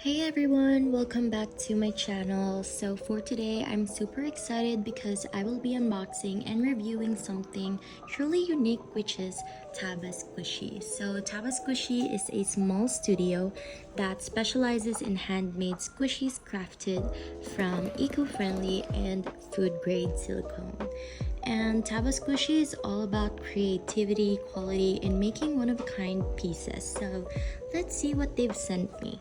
Hey everyone, welcome back to my channel. So for today, I'm super excited because I will be unboxing and reviewing something truly unique, which is TABASQUISHY. So TABASQUISHY is a small studio that specializes in handmade squishies crafted from eco-friendly and food-grade silicone. And TABASQUISHY is all about creativity, quality, and making one-of-a-kind pieces. So let's see what they've sent me.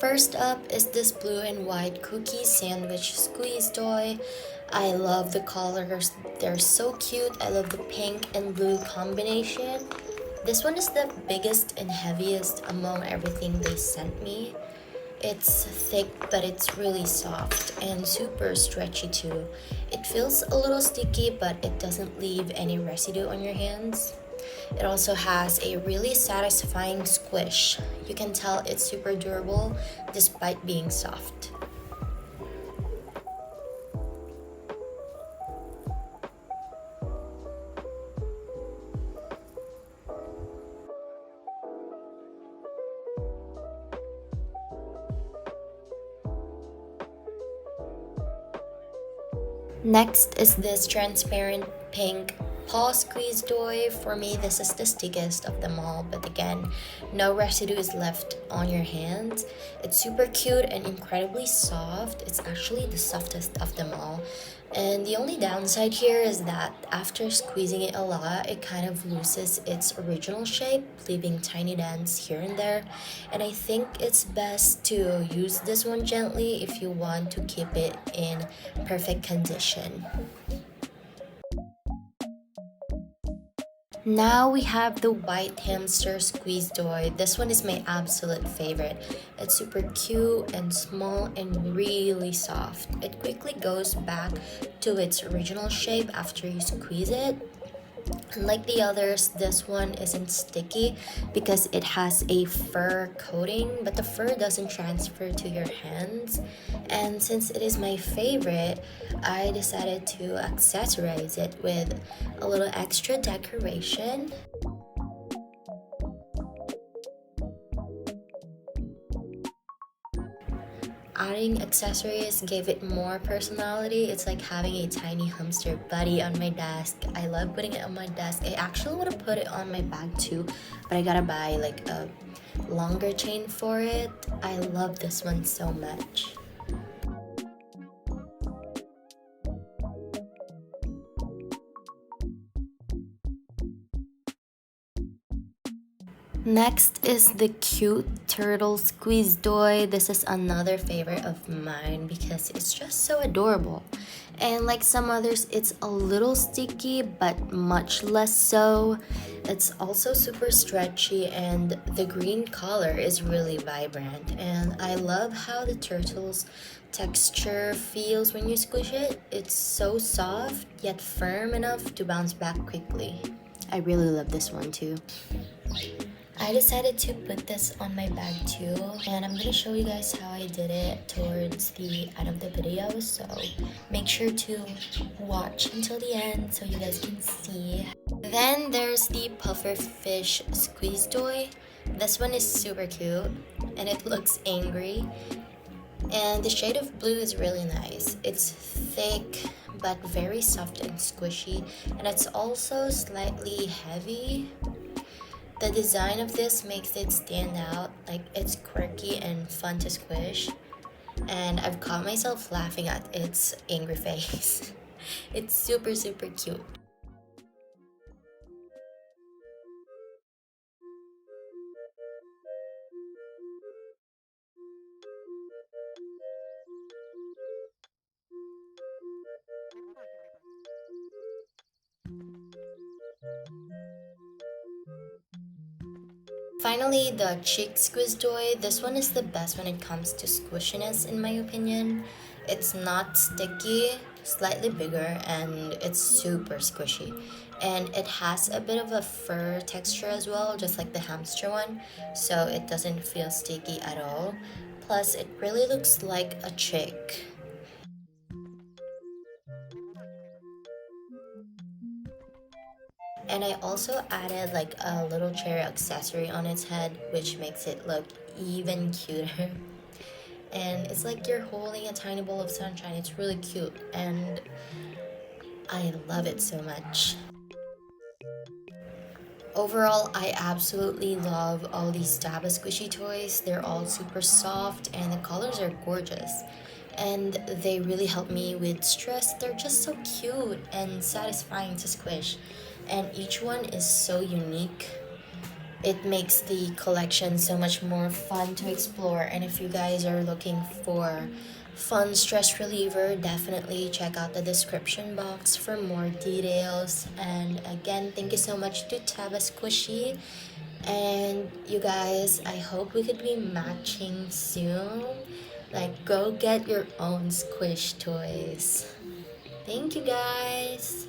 First up is this blue and white cookie sandwich squeeze toy. I love the colors, they're so cute. I love the pink and blue combination. This one is the biggest and heaviest among everything they sent me. It's thick, but it's really soft and super stretchy too. It feels a little sticky, but it doesn't leave any residue on your hands. It also has a really satisfying squish. You can tell it's super durable despite being soft. Next is this transparent pink Paw Squeeze Toy. For me, this is the stickiest of them all, but again, no residue is left on your hands. It's super cute and incredibly soft. It's actually the softest of them all. And the only downside here is that after squeezing it a lot, it kind of loses its original shape, leaving tiny dents here and there. And I think it's best to use this one gently if you want to keep it in perfect condition. Now we have the white hamster squeeze toy. This one is my absolute favorite. It's super cute and small and really soft. It quickly goes back to its original shape after you squeeze it. Unlike the others, this one isn't sticky because it has a fur coating, but the fur doesn't transfer to your hands. And since it is my favorite, I decided to accessorize it with a little extra decoration. Adding accessories gave it more personality. It's like having a tiny hamster buddy on my desk. I love putting it on my desk. I actually want to put it on my bag too, but I gotta buy like a longer chain for it. I love this one so much. Next is the cute turtle squeeze toy. This is another favorite of mine because it's just so adorable. And like some others, it's a little sticky, but much less so. It's also super stretchy and the green color is really vibrant. And I love how the turtle's texture feels when you squish it. It's so soft, yet firm enough to bounce back quickly. I really love this one too. I decided to put this on my bag too, and I'm gonna show you guys how I did it towards the end of the video, so make sure to watch until the end so you guys can see. Then there's the puffer fish squeeze toy. This one is super cute and it looks angry, and the shade of blue is really nice. It's thick but very soft and squishy, and it's also slightly heavy. The design of this makes it stand out, like it's quirky and fun to squish. And I've caught myself laughing at its angry face. It's super cute. Finally, the cheek squeeze toy. This one is the best when it comes to squishiness in my opinion. It's not sticky, slightly bigger, and it's super squishy. And it has a bit of a fur texture as well, just like the hamster one, so it doesn't feel sticky at all. Plus, it really looks like a chick. And I also added like a little cherry accessory on its head, which makes it look even cuter. And it's like you're holding a tiny bowl of sunshine. It's really cute, and I love it so much. Overall, I absolutely love all these TABASQUISHY toys. They're all super soft and the colors are gorgeous. And they really help me with stress. They're just so cute and satisfying to squish. And each one is so unique. It makes the collection so much more fun to explore. And if you guys are looking for fun stress reliever, definitely check out the description box for more details. And again, thank you so much to TABASQUISHY. And you guys, I hope we could be matching soon. Like, go get your own squish toys. Thank you guys.